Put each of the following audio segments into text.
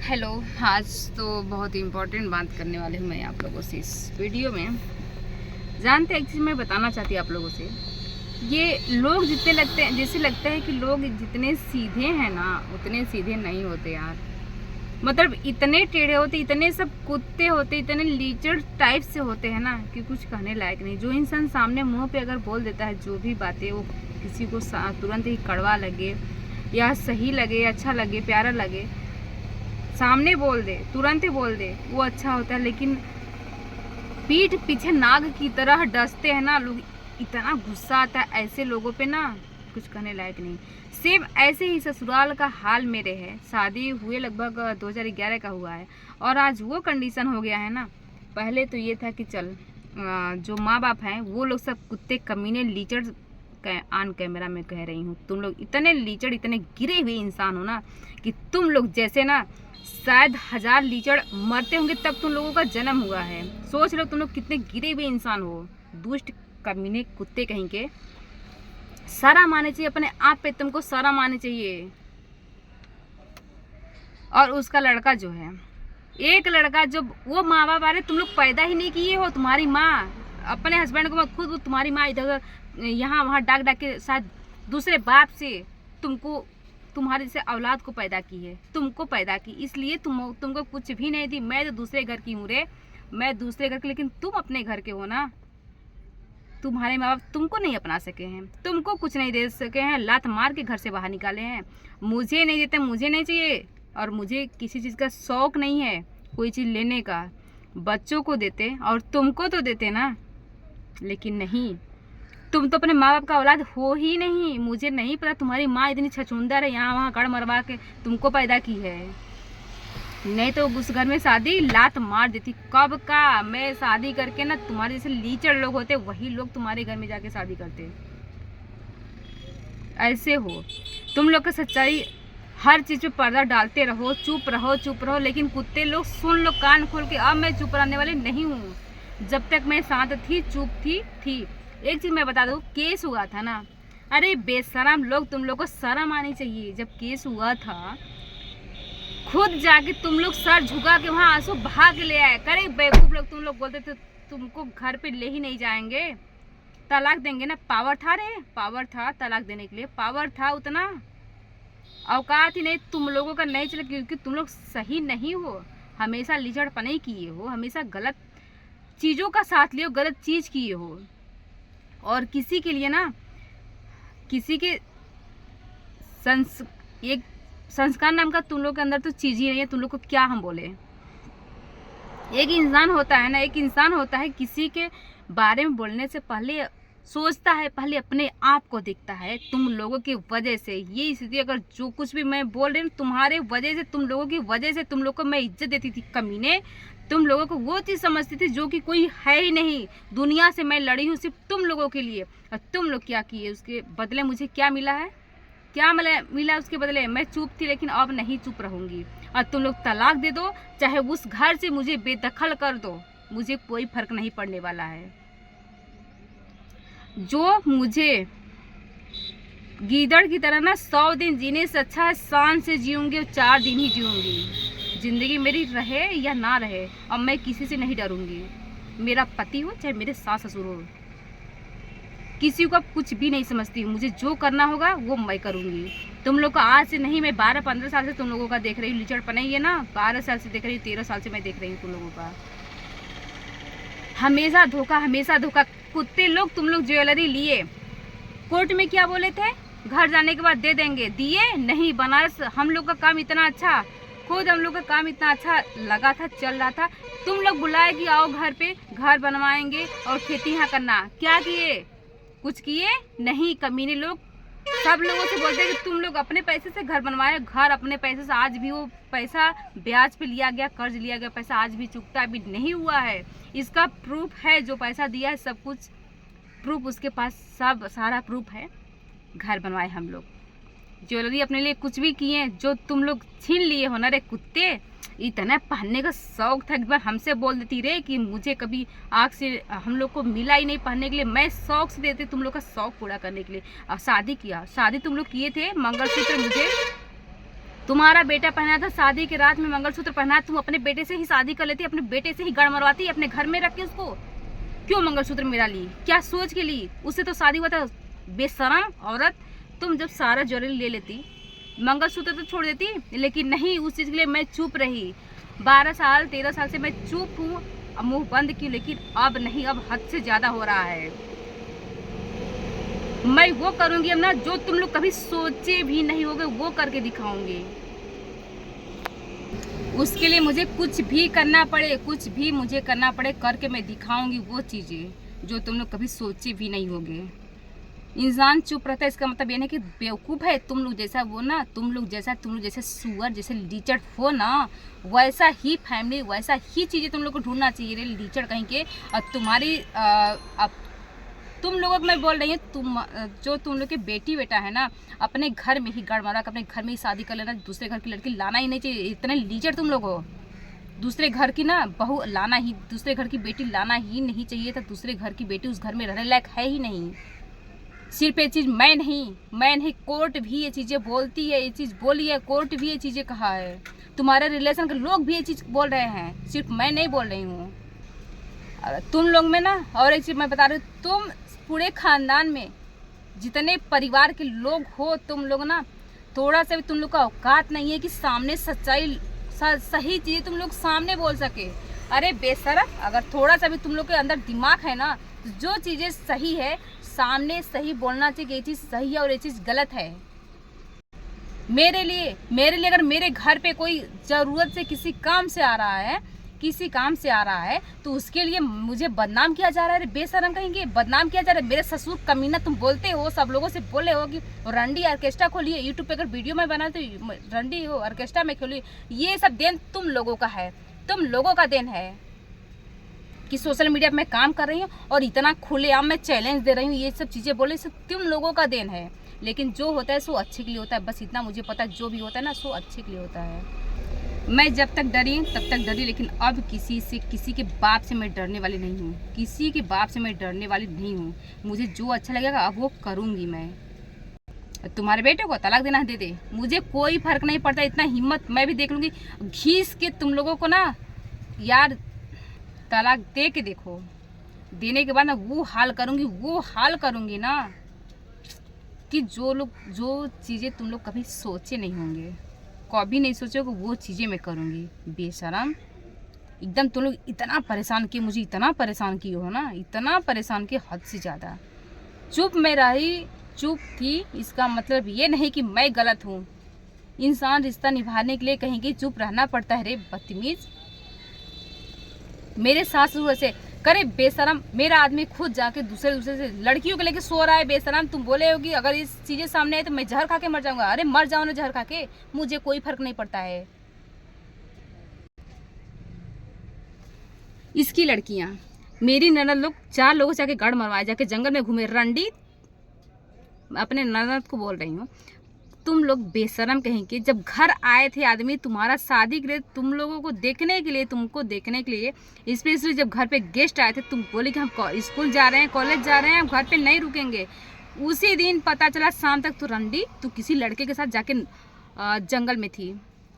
Hello. आज तो बहुत इम्पोर्टेंट बात करने वाले हूँ मैं आप लोगों से इस वीडियो में। जानते हैं, एक चीज़ मैं बताना चाहती हूँ आप लोगों से। ये लोग जितने लगते हैं, जैसे लगता है कि लोग जितने सीधे हैं ना उतने सीधे नहीं होते यार। मतलब इतने टेढ़े होते, इतने सब कुत्ते होते, इतने लीचड़ टाइप से होते हैं ना कि कुछ कहने लायक नहीं। जो इंसान सामने मुँह पे अगर बोल देता है जो भी बातें, वो किसी को तुरंत ही कड़वा लगे या सही लगे, अच्छा लगे, प्यारा लगे, सामने बोल दे, तुरंत ही बोल दे, वो अच्छा होता है। लेकिन पीठ पीछे नाग की तरह डसते हैं ना लोग, इतना गुस्सा आता है ऐसे लोगों पे ना, कुछ कहने लायक नहीं। सेम ऐसे ही ससुराल का हाल मेरे है। शादी हुए लगभग 2011 का हुआ है और आज वो कंडीशन हो गया है ना। पहले तो ये था कि चल जो माँ बाप हैं वो लोग सब कुत्ते कमीने लीचड़, ऑन कैमरा में कह रही हूँ, तुम लोग इतने लीचड़, इतने गिरे हुए इंसान हो ना कि तुम लोग जैसे ना शायद 1000 लीचड़ मरते होंगे तब तुम लोगों का जन्म हुआ है। सोच लो तुम लोग कितने गिरे हुए इंसान हो। दुष्ट कमीने कुत्ते कहीं के। शर्म आने चाहिए अपने आप पे, तुमको शर्म आनी चाहिए। और उसका लड़का जो है, एक लड़का जो, वो माँ बाप, अरे तुम लोग पैदा ही नहीं किए हो। तुम्हारी माँ अपने हस्बैंड को मत, खुद तुम्हारी माँ इधर यहाँ वहाँ डाक डाक के साथ दूसरे बाप से तुमको, तुम्हारे से औलाद को पैदा की है, तुमको पैदा की, इसलिए तुमको कुछ भी नहीं दी। मैं तो दूसरे घर की हूँ रे, मैं दूसरे घर की, लेकिन तुम अपने घर के हो ना। तुम्हारे माँ बाप तुमको नहीं अपना सके हैं, तुमको कुछ नहीं दे सके हैं, लात मार के घर से बाहर निकाले हैं। मुझे नहीं देते, मुझे नहीं चाहिए, और मुझे किसी चीज़ का शौक नहीं है कोई चीज़ लेने का। बच्चों को देते और तुमको तो देते ना, लेकिन नहीं, तुम तो अपने माँ बाप का औलाद हो ही नहीं। मुझे नहीं पता तुम्हारी माँ इतनी छछूंदर है, यहाँ वहाँ गड़ मरवा के तुमको पैदा की है। नहीं तो उस घर में शादी लात मार देती कब का। मैं शादी करके ना, तुम्हारे जैसे लीचड़ लोग होते वही लोग तुम्हारे घर में जाके शादी करते। ऐसे हो तुम लोग का सच्चाई। हर चीज़ पे पर्दा डालते रहो, चुप रहो चुप रहो, लेकिन कुत्ते लोग सुन लो कान खोल के। अब मैं चुप रहने वाली नहीं हूँ। जब तक मैं शांत थी, चुप थी। एक चीज़ मैं बता दूँ, केस हुआ था ना, अरे बेशरम लोग, तुम लोग को शर्म आनी चाहिए। जब केस हुआ था खुद जाके तुम लोग सर झुका के वहाँ आंसू बहा के ले आए। करे बेवकूफ लोग, तुम लोग बोलते थे तुमको घर पे ले ही नहीं जाएंगे, तलाक देंगे ना। पावर था रे, पावर था तलाक देने के लिए, पावर था, उतना औकात ही नहीं तुम लोगों का नहीं चला, क्योंकि तुम लोग सही नहीं हो। हमेशा लीचड़पने ही किए हो, हमेशा गलत चीज़ों का साथ लियो, गलत चीज़ किए हो। और किसी के लिए ना, किसी के एक संस्कार नाम का तुम लोग के अंदर तो चीज़ ही नहीं है। तुम लोग को क्या हम बोले। एक इंसान होता है ना, एक इंसान होता है, किसी के बारे में बोलने से पहले सोचता है, पहले अपने आप को देखता है। तुम लोगों की वजह से ये स्थिति, अगर जो कुछ भी मैं बोल रही हूँ तुम्हारे वजह से, तुम लोगों की वजह से, तुम लोग को मैं इज्जत देती थी कमीने। तुम लोगों को वो चीज़ समझती थी जो कि कोई है ही नहीं। दुनिया से मैं लड़ी हूँ सिर्फ तुम लोगों के लिए, और तुम लोग क्या किए, उसके बदले मुझे क्या मिला है, क्या मिला उसके बदले। मैं चुप थी, लेकिन अब नहीं चुप रहूंगी। और तुम लोग तलाक दे दो, चाहे उस घर से मुझे बेदखल कर दो, मुझे कोई फर्क नहीं पड़ने वाला है। जो मुझे गीदड़ की तरह ना 100 दिन जीने से अच्छा है शान से जीऊंगी, और 4 दिन ही जीऊंगी। जिंदगी मेरी रहे या ना रहे, अब मैं किसी से नहीं डरूंगी। मेरा पति हो चाहे मेरे सास ससुर हो, किसी को कुछ भी नहीं समझती हूँ। मुझे जो करना होगा वो मैं करूँगी। तुम लोग को आज से नहीं, मैं 12-15 साल से तुम लोगों का देख रही हूँ। लीचड़पना ही है ना, 12 साल से देख रही हूँ, 13 साल से मैं देख रही हूँ तुम लोगों का। हमेशा धोखा, हमेशा धोखा। कुत्ते लोग, तुम लोग ज्वेलरी लिए, कोर्ट में क्या बोले थे, घर जाने के बाद दे देंगे, दिए नहीं। बनारस हम लोग का काम इतना अच्छा, खुद हम लोग का काम इतना अच्छा लगा था, चल रहा था। तुम लोग बुलाए कि आओ घर पे, घर बनवाएंगे और खेती यहाँ करना। क्या किए, कुछ किए नहीं। कमीने लोग सब लोगों से बोलते हैं कि तुम लोग अपने पैसे से घर बनवाए, घर अपने पैसे से। आज भी वो पैसा ब्याज पे लिया गया, कर्ज लिया गया पैसा आज भी चुकता भी नहीं हुआ है। इसका प्रूफ है, जो पैसा दिया है सब कुछ प्रूफ उसके पास, सब सारा प्रूफ है। घर बनवाए हम लोग, ज्वेलरी अपने लिए कुछ भी किए, जो तुम लोग छीन लिए हो ना रे कुत्ते। इतना पहनने का शौक था, एक बार हमसे बोल देती रे कि मुझे कभी आँख से हम लोग को मिला ही नहीं पहनने के लिए। मैं शौक से देती तुम लोग का शौक पूरा करने के लिए। और शादी किया, शादी तुम लोग किए थे, मंगलसूत्र मुझे तुम्हारा बेटा पहना था शादी की रात में मंगलसूत्र पहना, तुम अपने बेटे से ही शादी कर लेती, अपने बेटे से ही गड़ मरवाती, अपने घर में रख के उसको। क्यों मंगलसूत्र मेरा ली, क्या सोच के ली? उससे तो शादी हुआ था। बेशरम औरत, तुम जब सारा ज्वेलरी ले लेती, मंगलसूत्र तो छोड़ देती, लेकिन नहीं, उस चीज़ के लिए मैं चुप रही। 12 साल 13 साल से मैं चुप हूँ, मुंह बंद की, लेकिन अब नहीं, अब हद से ज़्यादा हो रहा है। मैं वो करूँगी अब ना जो तुम लोग कभी सोचे भी नहीं होगे, वो करके दिखाऊंगी। उसके लिए मुझे कुछ भी करना पड़े, कुछ भी मुझे करना पड़े, करके मैं दिखाऊंगी वो चीज़ें जो तुम लोग कभी सोचे भी नहीं होगे। इंसान चुप रहता है, इसका मतलब ये नहीं कि बेवकूफ़ है। तुम लोग जैसा वो ना, तुम लोग जैसे सुअर जैसे लीचड़ हो ना, वैसा ही फैमिली, वैसा ही चीज़ें तुम लोग को ढूंढना चाहिए रे लीचड़ कहीं के। और तुम्हारी तुम लोगों को मैं बोल रही हूँ, तुम लोग के बेटी बेटा है ना, अपने घर में ही गड़मड़ा कर अपने घर में ही शादी कर लेना। दूसरे घर की लड़की लाना ही नहीं चाहिए। इतने लीचड़ तुम लोग हो। दूसरे घर की ना बहू लाना ही, दूसरे घर की बेटी लाना ही नहीं चाहिए था। दूसरे घर की बेटी उस घर में रहने लायक है ही नहीं। सिर्फ ये चीज़ मैं नहीं, कोर्ट भी ये चीज़ें बोलती है, ये चीज़ बोली है, कोर्ट भी ये चीज़ें कहा है। तुम्हारे रिलेशन के लोग भी ये चीज़ बोल रहे हैं, सिर्फ मैं नहीं बोल रही हूँ। तुम लोग में ना, और एक चीज़ मैं बता रही हूँ, तुम पूरे खानदान में जितने परिवार के लोग हो, तुम लोग ना थोड़ा सा भी तुम लोग का औकात नहीं है कि सामने सच्चाई सही चीज़ तुम लोग सामने बोल सके। अरे बेशरम, अगर थोड़ा सा भी तुम लोग के अंदर दिमाग है ना, जो चीज़ें सही है सामने सही बोलना चाहिए। ये चीज़ सही है और ये चीज़ गलत है। मेरे लिए अगर मेरे घर पे कोई ज़रूरत से किसी काम से आ रहा है तो उसके लिए मुझे बदनाम किया जा रहा है। बेशरम कहेंगे, बदनाम किया जा रहा है। मेरे ससुर कमीना तुम बोलते हो, सब लोगों से बोले हो कि रंडी ऑर्केस्ट्रा खोलिए। यूट्यूब पे अगर वीडियो में बना तो रंडी हो ऑर्केस्ट्रा में खोलिए। ये सब देन तुम लोगों का है, तुम लोगों का देन है कि सोशल मीडिया पे मैं काम कर रही हूँ और इतना खुलेआम मैं चैलेंज दे रही हूँ। ये सब चीज़ें बोले, सब तुम लोगों का देन है। लेकिन जो होता है सो अच्छे के लिए होता है, बस इतना मुझे पता है। जो भी होता है ना सो अच्छे के लिए होता है। मैं जब तक डरी तब तक डरी, लेकिन अब किसी के बाप से मैं डरने वाली नहीं हूँ। किसी के बाप से मैं डरने वाली नहीं हूँ। मुझे जो अच्छा लगेगा अब वो करूँगी मैं। तुम्हारे बेटे को तलाक देना दे दे, मुझे कोई फर्क नहीं पड़ता। इतना हिम्मत मैं भी देख लूँगी। घीस के तुम लोगों को ना यार तलाक दे के देखो, देने के बाद ना वो हाल करूँगी ना कि जो चीज़ें तुम लोग कभी सोचे नहीं होंगे, कभी नहीं सोचोगे, वो चीज़ें मैं करूँगी। बेशरम, एकदम तुम लोग इतना परेशान किए, मुझे इतना परेशान किए हो ना, इतना परेशान किए हद से ज़्यादा। चुप मैं रही, चुप थी, इसका मतलब ये नहीं कि मैं गलत हूँ। इंसान रिश्ता निभाने के लिए कहीं कि चुप रहना पड़ता है रे बदतमीज। मेरे सास वैसे करे बेशरम, मेरा आदमी खुद जाके दूसरे से लड़कियों को लेके सो रहा है। बेशरम, तुम बोले होगी अगर इस चीज़ें सामने आए तो मैं जहर खा के मर जाऊंगा। अरे मर जाओ ना जहर खा के, मुझे कोई फर्क नहीं पड़ता है। इसकी लड़कियां, मेरी ननद लोग 4 लोगों से जाके गड़ मरवाए, जाके जंगल में घूमे। रंडी, अपने ननद को बोल रही हूँ, तुम लोग बेशरम कहेंगे। जब घर आए थे आदमी तुम्हारा शादी के लिए, तुम लोगों को देखने के लिए, तुमको देखने के लिए स्पेशली जब घर पे गेस्ट आए थे, तुम बोले कि हम स्कूल जा रहे हैं, कॉलेज जा रहे हैं, हम घर पे नहीं रुकेंगे। उसी दिन पता चला शाम तक तो रंडी तू किसी लड़के के साथ जाके जंगल में थी।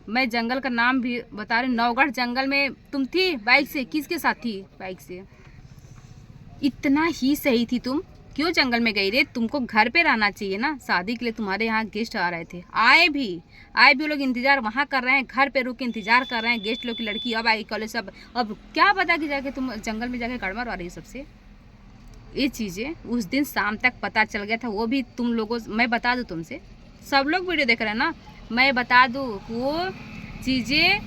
मैं जंगल का नाम भी बता रही हूँ, नौगढ़ जंगल में तुम थी बाइक से। किसके साथ थी बाइक से? इतना ही सही थी तुम, क्यों जंगल में गई रे? तुमको घर पे रहना चाहिए ना। शादी के लिए तुम्हारे यहाँ गेस्ट आ रहे थे, आए भी वो लोग इंतजार वहाँ कर रहे हैं, घर पे रुक के इंतजार कर रहे हैं। गेस्ट लोग की लड़की अब आई कॉलेज, सब अब क्या पता कि जाके तुम जंगल में जाके गड़बड़ आ रही हो सबसे। ये चीज़ें उस दिन शाम तक पता चल गया था, वो भी तुम लोगों, मैं बता दूँ तुमसे, सब लोग वीडियो देख रहे हैं ना, मैं बता दूँ वो चीज़ें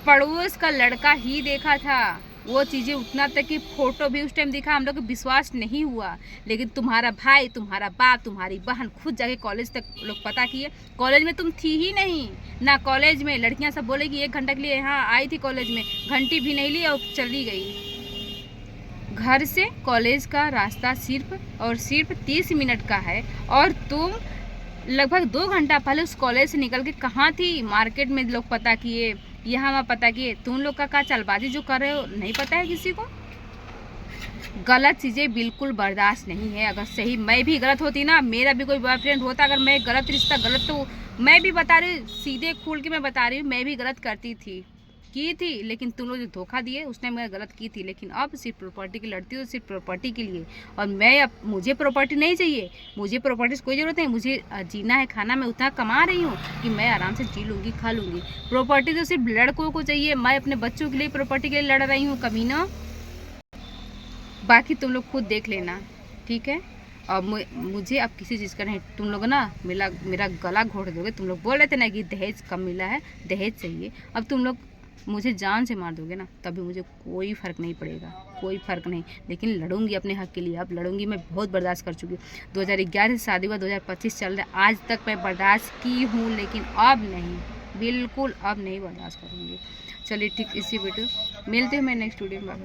पड़ोस का लड़का ही देखा था। वो चीज़ें उतना तक कि फ़ोटो भी उस टाइम दिखा, हम लोग को विश्वास नहीं हुआ। लेकिन तुम्हारा भाई, तुम्हारा बाप, तुम्हारी बहन खुद जाके कॉलेज तक लोग पता किए। कॉलेज में तुम थी ही नहीं ना। कॉलेज में लड़कियां सब बोले कि 1 घंटा के लिए यहाँ आई थी कॉलेज में, घंटी भी नहीं ली और चली गई। घर से कॉलेज का रास्ता सिर्फ 30 मिनट का है और तुम लगभग 2 घंटा पहले उस कॉलेज से निकल के कहाँ थी? मार्केट में लोग पता किए, यहाँ वहाँ पता किए। तुम लोग का चालबाजी जो कर रहे हो नहीं पता है किसी को? गलत चीज़ें बिल्कुल बर्दाश्त नहीं है। अगर सही मैं भी गलत होती ना, मेरा भी कोई बॉयफ्रेंड होता, अगर मैं गलत रिश्ता गलत, तो मैं भी बता रही हूँ, सीधे खोल के मैं बता रही हूँ, मैं भी गलत करती थी, की थी। लेकिन तुम लोग जो धोखा दिए उसने मैं गलत की थी। लेकिन अब सिर्फ प्रॉपर्टी की लड़ती हूँ, सिर्फ प्रॉपर्टी के लिए। और मैं अब, मुझे प्रॉपर्टी नहीं चाहिए, मुझे प्रॉपर्टी से कोई ज़रूरत नहीं। मुझे जीना है, खाना, मैं उतना कमा रही हूँ कि मैं आराम से जी लूँगी, खा लूँगी। प्रॉपर्टी तो सिर्फ लड़कों को चाहिए। मैं अपने बच्चों के लिए प्रॉपर्टी के लिए लड़ रही हूँ कमीना। बाकी तुम लोग खुद देख लेना, ठीक है। और मुझे अब किसी चीज़ का नहीं, तुम लोग ना मेरा गला घोट दोगे। तुम लोग बोल रहे थे ना कि दहेज कम मिला है, दहेज चाहिए। अब तुम लोग मुझे जान से मार दोगे ना, तभी मुझे कोई फ़र्क नहीं पड़ेगा, कोई फ़र्क नहीं। लेकिन लड़ूंगी अपने हक़ के लिए, अब लड़ूंगी। मैं बहुत बर्दाश्त कर चुकी हूँ। 2011 से शादी हुआ, 2025 चल रहा है, आज तक मैं बर्दाश्त की हूँ, लेकिन अब नहीं, बिल्कुल अब नहीं बर्दाश्त करूँगी। चलिए ठीक, इसी वीडियो मिलते हैं मैं नेक्स्ट वीडियो में।